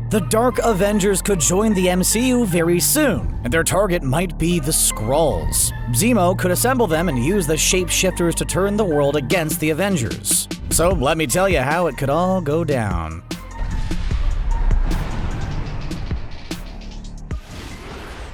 The Dark Avengers could join the MCU very soon, and their target might be the Skrulls. Zemo could assemble them and use the shapeshifters to turn the world against the Avengers. So let me tell you how it could all go down.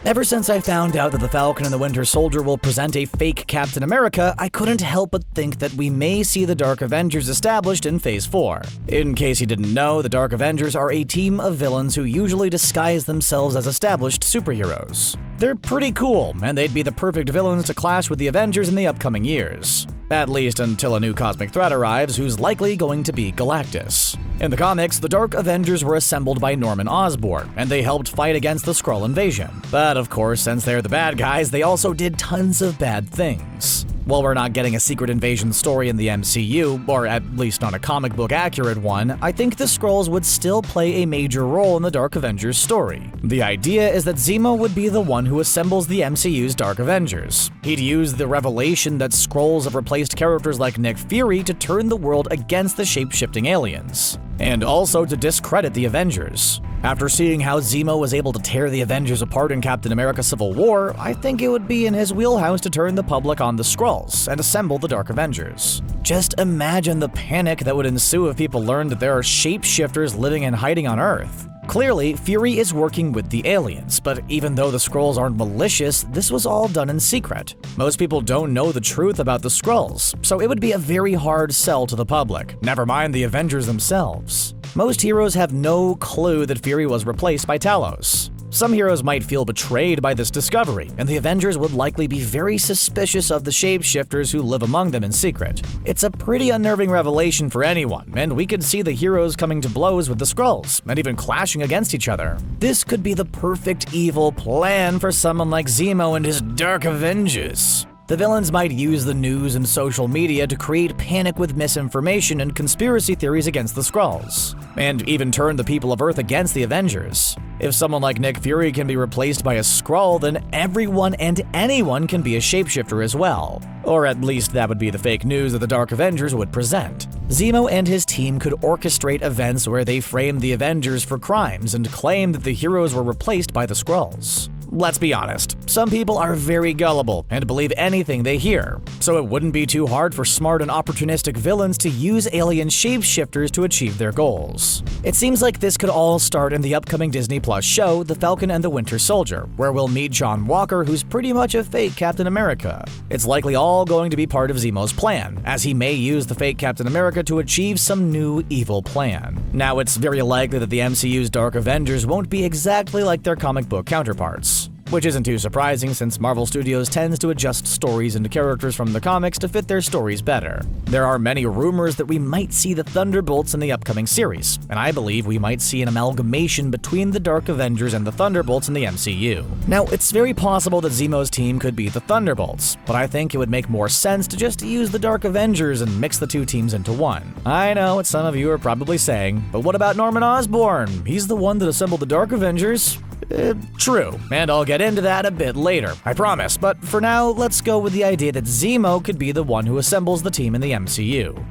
Ever since I found out that the Falcon and the Winter Soldier will present a fake Captain America, I couldn't help but think that we may see the Dark Avengers established in Phase 4. In case you didn't know, the Dark Avengers are a team of villains who usually disguise themselves as established superheroes. They're pretty cool, and they'd be the perfect villains to clash with the Avengers in the upcoming years. At least until a new cosmic threat arrives, who's likely going to be Galactus. In the comics, the Dark Avengers were assembled by Norman Osborn, and they helped fight against the Skrull invasion. But of course, since they're the bad guys, they also did tons of bad things. While we're not getting a secret invasion story in the MCU, or at least not a comic book accurate one, I think the Skrulls would still play a major role in the Dark Avengers story. The idea is that Zemo would be the one who assembles the MCU's Dark Avengers. He'd use the revelation that Skrulls have replaced characters like Nick Fury to turn the world against the shape-shifting aliens, and also to discredit the Avengers. After seeing how Zemo was able to tear the Avengers apart in Captain America Civil War, I think it would be in his wheelhouse to turn the public on the Skrulls and assemble the Dark Avengers. Just imagine the panic that would ensue if people learned that there are shapeshifters living and hiding on Earth. Clearly, Fury is working with the aliens, but even though the Skrulls aren't malicious, this was all done in secret. Most people don't know the truth about the Skrulls, so it would be a very hard sell to the public, never mind the Avengers themselves. Most heroes have no clue that Fury was replaced by Talos. Some heroes might feel betrayed by this discovery, and the Avengers would likely be very suspicious of the shapeshifters who live among them in secret. It's a pretty unnerving revelation for anyone, and we could see the heroes coming to blows with the Skrulls, and even clashing against each other. This could be the perfect evil plan for someone like Zemo and his Dark Avengers. The villains might use the news and social media to create panic with misinformation and conspiracy theories against the Skrulls, and even turn the people of Earth against the Avengers. If someone like Nick Fury can be replaced by a Skrull, then everyone and anyone can be a shapeshifter as well. Or at least that would be the fake news that the Dark Avengers would present. Zemo and his team could orchestrate events where they frame the Avengers for crimes and claim that the heroes were replaced by the Skrulls. Let's be honest, some people are very gullible and believe anything they hear, so it wouldn't be too hard for smart and opportunistic villains to use alien shapeshifters to achieve their goals. It seems like this could all start in the upcoming Disney Plus show, The Falcon and the Winter Soldier, where we'll meet John Walker, who's pretty much a fake Captain America. It's likely all going to be part of Zemo's plan, as he may use the fake Captain America to achieve some new evil plan. Now, it's very likely that the MCU's Dark Avengers won't be exactly like their comic book counterparts, which isn't too surprising since Marvel Studios tends to adjust stories and characters from the comics to fit their stories better. There are many rumors that we might see the Thunderbolts in the upcoming series, and I believe we might see an amalgamation between the Dark Avengers and the Thunderbolts in the MCU. Now, it's very possible that Zemo's team could be the Thunderbolts, but I think it would make more sense to just use the Dark Avengers and mix the two teams into one. I know what some of you are probably saying, but what about Norman Osborn? He's the one that assembled the Dark Avengers. True, and I'll get into that a bit later, I promise, but for now, let's go with the idea that Zemo could be the one who assembles the team in the MCU.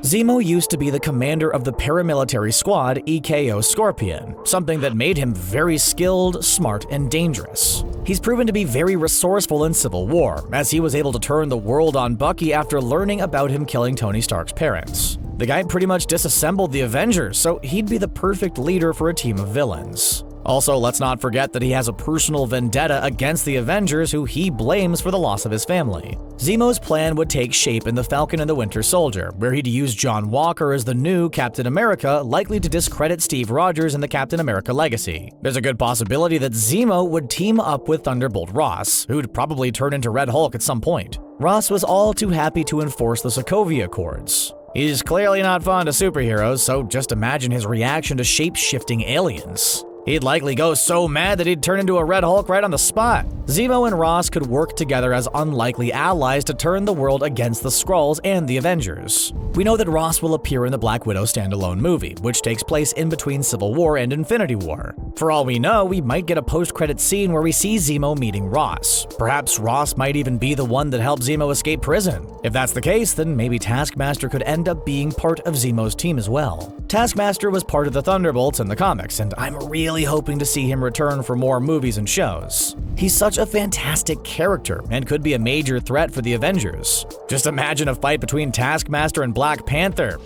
Zemo used to be the commander of the paramilitary squad EKO Scorpion, something that made him very skilled, smart, and dangerous. He's proven to be very resourceful in Civil War, as he was able to turn the world on Bucky after learning about him killing Tony Stark's parents. The guy pretty much disassembled the Avengers, so he'd be the perfect leader for a team of villains. Also, let's not forget that he has a personal vendetta against the Avengers who he blames for the loss of his family. Zemo's plan would take shape in The Falcon and the Winter Soldier, where he'd use John Walker as the new Captain America, likely to discredit Steve Rogers and the Captain America legacy. There's a good possibility that Zemo would team up with Thunderbolt Ross, who'd probably turn into Red Hulk at some point. Ross was all too happy to enforce the Sokovia Accords. He's clearly not fond of superheroes, so just imagine his reaction to shape-shifting aliens. He'd likely go so mad that he'd turn into a Red Hulk right on the spot. Zemo and Ross could work together as unlikely allies to turn the world against the Skrulls and the Avengers. We know that Ross will appear in the Black Widow standalone movie, which takes place in between Civil War and Infinity War. For all we know, we might get a post-credit scene where we see Zemo meeting Ross. Perhaps Ross might even be the one that helped Zemo escape prison. If that's the case, then maybe Taskmaster could end up being part of Zemo's team as well. Taskmaster was part of the Thunderbolts in the comics, and I'm really hoping to see him return for more movies and shows. He's such a fantastic character and could be a major threat for the Avengers. Just imagine a fight between Taskmaster and Black Panther.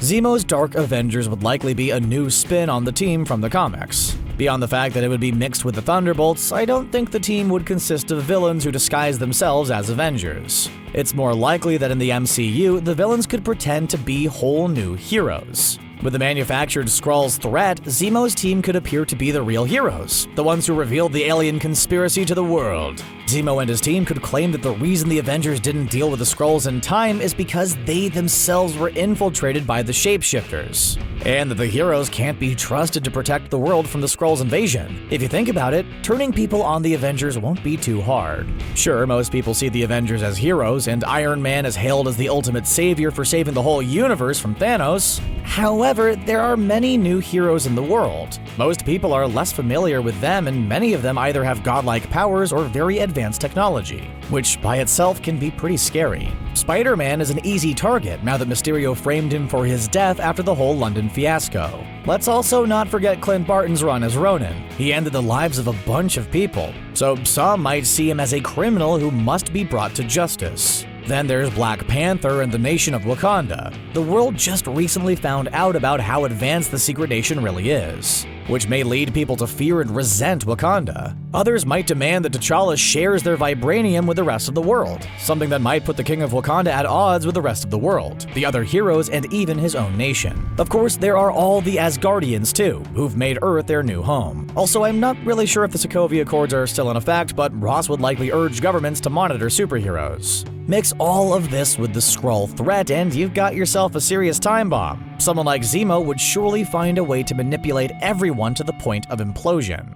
Zemo's Dark Avengers would likely be a new spin on the team from the comics. Beyond the fact that it would be mixed with the Thunderbolts, I don't think the team would consist of villains who disguise themselves as Avengers. It's more likely that in the MCU, the villains could pretend to be whole new heroes. With the manufactured Skrulls threat, Zemo's team could appear to be the real heroes, the ones who revealed the alien conspiracy to the world. Zemo and his team could claim that the reason the Avengers didn't deal with the Skrulls in time is because they themselves were infiltrated by the shapeshifters, and that the heroes can't be trusted to protect the world from the Skrulls' invasion. If you think about it, turning people on the Avengers won't be too hard. Sure, most people see the Avengers as heroes, and Iron Man is hailed as the ultimate savior for saving the whole universe from Thanos. However, there are many new heroes in the world. Most people are less familiar with them, and many of them either have godlike powers or very advanced technology, which by itself can be pretty scary. Spider-Man is an easy target now that Mysterio framed him for his death after the whole London fiasco. Let's also not forget Clint Barton's run as Ronin. He ended the lives of a bunch of people, so some might see him as a criminal who must be brought to justice. Then there's Black Panther and the nation of Wakanda. The world just recently found out about how advanced the secret nation really is, which may lead people to fear and resent Wakanda. Others might demand that T'Challa shares their vibranium with the rest of the world, something that might put the King of Wakanda at odds with the rest of the world, the other heroes, and even his own nation. Of course, there are all the Asgardians too, who've made Earth their new home. Also, I'm not really sure if the Sokovia Accords are still in effect, but Ross would likely urge governments to monitor superheroes. Mix all of this with the Skrull threat and you've got yourself a serious time bomb. Someone like Zemo would surely find a way to manipulate everyone to the point of implosion.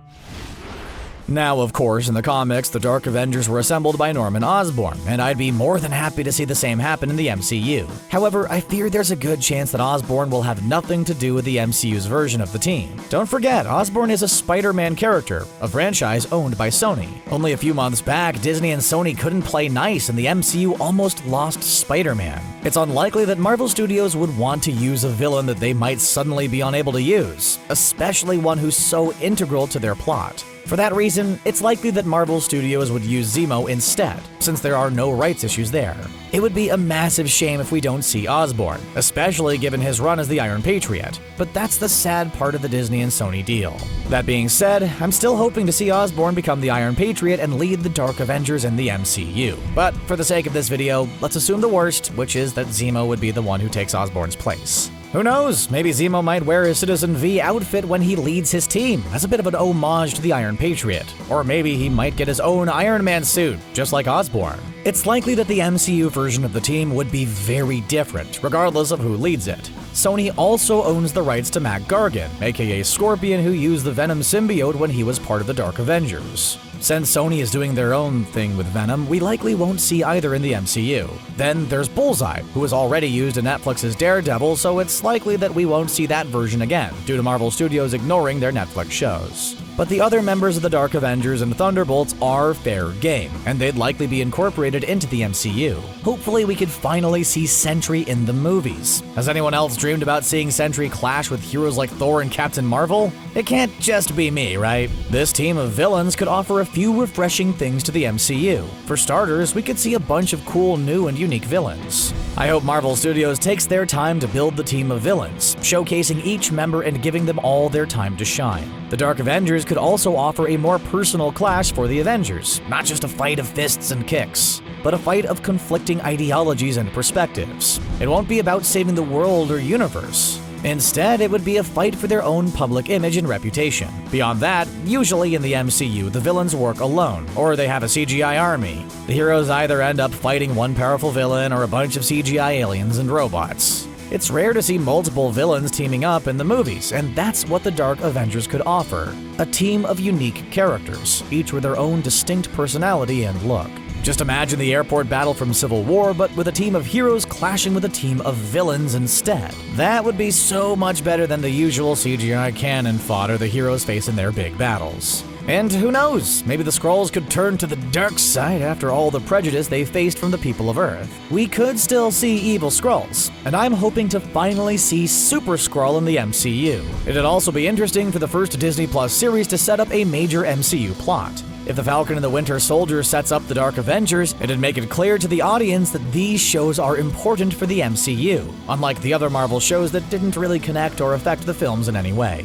Now, of course, in the comics, the Dark Avengers were assembled by Norman Osborn, and I'd be more than happy to see the same happen in the MCU. However, I fear there's a good chance that Osborn will have nothing to do with the MCU's version of the team. Don't forget, Osborn is a Spider-Man character, a franchise owned by Sony. Only a few months back, Disney and Sony couldn't play nice, and the MCU almost lost Spider-Man. It's unlikely that Marvel Studios would want to use a villain that they might suddenly be unable to use, especially one who's so integral to their plot. For that reason, it's likely that Marvel Studios would use Zemo instead, since there are no rights issues there. It would be a massive shame if we don't see Osborn, especially given his run as the Iron Patriot, but that's the sad part of the Disney and Sony deal. That being said, I'm still hoping to see Osborn become the Iron Patriot and lead the Dark Avengers in the MCU. But for the sake of this video, let's assume the worst, which is that Zemo would be the one who takes Osborn's place. Who knows, maybe Zemo might wear his Citizen V outfit when he leads his team, as a bit of an homage to the Iron Patriot. Or maybe he might get his own Iron Man suit, just like Osborn. It's likely that the MCU version of the team would be very different, regardless of who leads it. Sony also owns the rights to Mac Gargan, aka Scorpion, who used the Venom symbiote when he was part of the Dark Avengers. Since Sony is doing their own thing with Venom, we likely won't see either in the MCU. Then there's Bullseye, who is already used in Netflix's Daredevil, so it's likely that we won't see that version again, due to Marvel Studios ignoring their Netflix shows. But the other members of the Dark Avengers and Thunderbolts are fair game, and they'd likely be incorporated into the MCU. Hopefully we could finally see Sentry in the movies. Has anyone else dreamed about seeing Sentry clash with heroes like Thor and Captain Marvel? It can't just be me, right? This team of villains could offer a few refreshing things to the MCU. For starters, we could see a bunch of cool new and unique villains. I hope Marvel Studios takes their time to build the team of villains, showcasing each member and giving them all their time to shine. The Dark Avengers could also offer a more personal clash for the Avengers, not just a fight of fists and kicks, but a fight of conflicting ideologies and perspectives. It won't be about saving the world or universe. Instead, it would be a fight for their own public image and reputation. Beyond that, usually in the MCU, the villains work alone, or they have a CGI army. The heroes either end up fighting one powerful villain or a bunch of CGI aliens and robots. It's rare to see multiple villains teaming up in the movies, and that's what the Dark Avengers could offer. A team of unique characters, each with their own distinct personality and look. Just imagine the airport battle from Civil War, but with a team of heroes clashing with a team of villains instead. That would be so much better than the usual CGI cannon fodder the heroes face in their big battles. And who knows, maybe the Skrulls could turn to the dark side after all the prejudice they faced from the people of Earth. We could still see evil Skrulls, and I'm hoping to finally see Super Skrull in the MCU. It'd also be interesting for the first Disney Plus series to set up a major MCU plot. If the Falcon and the Winter Soldier sets up the Dark Avengers, it'd make it clear to the audience that these shows are important for the MCU, unlike the other Marvel shows that didn't really connect or affect the films in any way.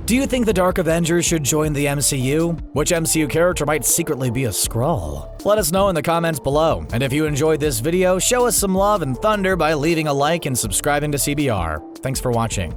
Do you think the Dark Avengers should join the MCU? Which MCU character might secretly be a Skrull? Let us know in the comments below, and if you enjoyed this video, show us some love and thunder by leaving a like and subscribing to CBR. Thanks for watching.